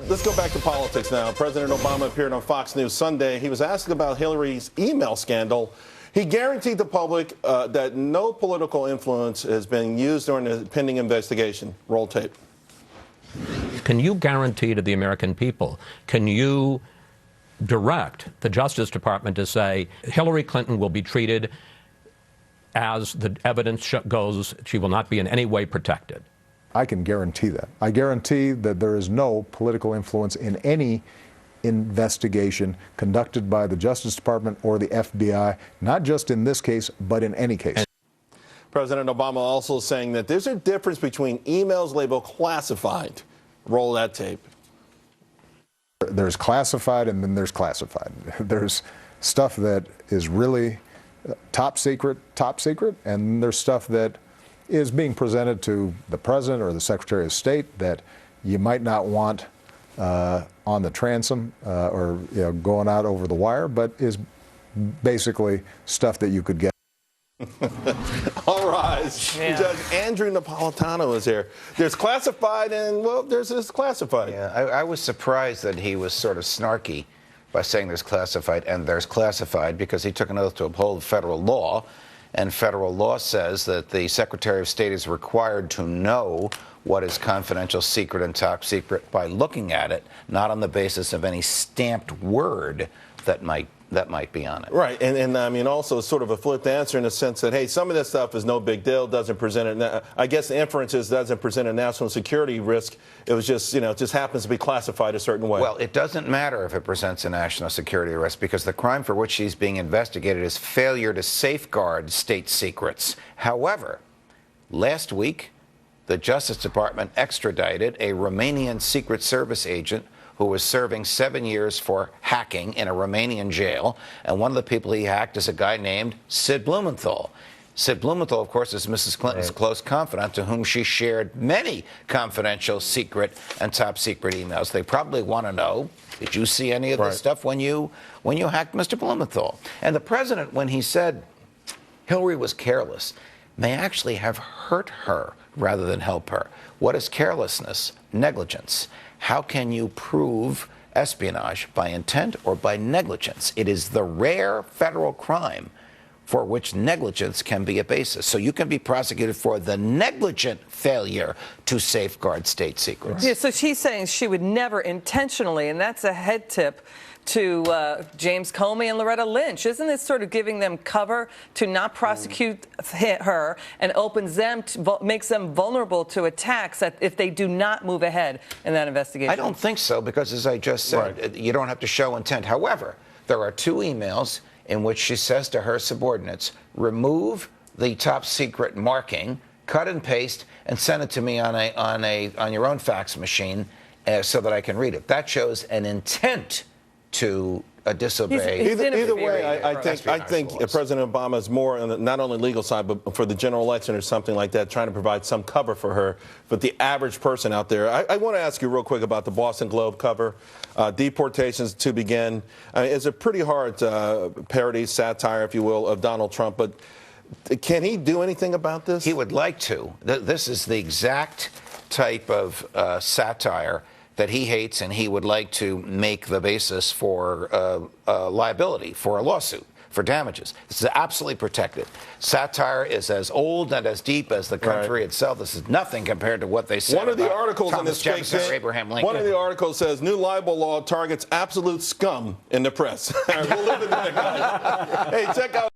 let's go back to politics now. President Obama appeared on Fox News Sunday. He was asked about Hillary's email scandal. He guaranteed the public that no political influence has been used during the pending investigation. Roll tape. Can you guarantee to the American people, can you direct the Justice Department to say Hillary Clinton will be treated as the evidence goes, she will not be in any way protected? I can guarantee that. I guarantee that there is no political influence in any investigation conducted by the Justice Department or the FBI, not just in this case, but in any case. President Obama also saying that there's a difference between emails labeled classified. Roll that tape. There's classified and then there's classified. There's stuff that is really top secret, and there's stuff that is being presented to the President or the Secretary of State that you might not want on the transom or going out over the wire, but is basically stuff that you could get. All rise. Yeah. Judge Andrew Napolitano is here. There's classified and, well, there's this classified. Yeah, I was surprised that he was sort of snarky by saying there's classified and there's classified, because he took an oath to uphold federal law, and federal law says that the Secretary of State is required to know what is confidential, secret, and top secret by looking at it, not on the basis of any stamped word that might be on it. Right, and I mean, also sort of a flipped answer in the sense that, hey, some of this stuff is no big deal, doesn't present it. I guess the inference is doesn't present a national security risk. It was just, it just happens to be classified a certain way. Well, it doesn't matter if it presents a national security risk, because the crime for which she's being investigated is failure to safeguard state secrets. However, last week, the Justice Department extradited a Romanian Secret Service agent who was serving 7 years for hacking in a Romanian jail. And one of the people he hacked is a guy named Sid Blumenthal. Sid Blumenthal, of course, is Mrs. Clinton's close confidant, to whom she shared many confidential, secret, and top secret emails. They probably want to know, did you see any of this stuff when you hacked Mr. Blumenthal? And the president, when he said Hillary was careless, may actually have hurt her rather than help her. What is carelessness? Negligence. How can you prove espionage? By intent or by negligence? It is the rare federal crime for which negligence can be a basis. So you can be prosecuted for the negligent failure to safeguard state secrets. Yeah, so she's saying she would never intentionally, and that's a head tip to James Comey and Loretta Lynch. Isn't this sort of giving them cover to not prosecute her, and opens them, makes them vulnerable to attacks if they do not move ahead in that investigation? I don't think so, because as I just said, you don't have to show intent. However, there are 2 emails in which she says to her subordinates, remove the top secret marking, cut and paste, and send it to me on your own fax machine so that I can read it. That shows an intent to disobey. Either way, I think President Obama is more on the, not only legal side, but for the general election or something like that, trying to provide some cover for her. But the average person out there, I want to ask you real quick about the Boston Globe cover. Deportations to begin. It's a pretty hard parody, satire, if you will, of Donald Trump. But can he do anything about this? He would like to. This is the exact type of satire that he hates, and he would like to make the basis for liability, for a lawsuit, for damages. This is absolutely protected. Satire is as old and as deep as the country itself. This is nothing compared to what they said. One of the articles Thomas in this Jefferson case, or Abraham Lincoln. One of the articles says new libel law targets absolute scum in the press. We'll leave it there, guys. Hey, check out.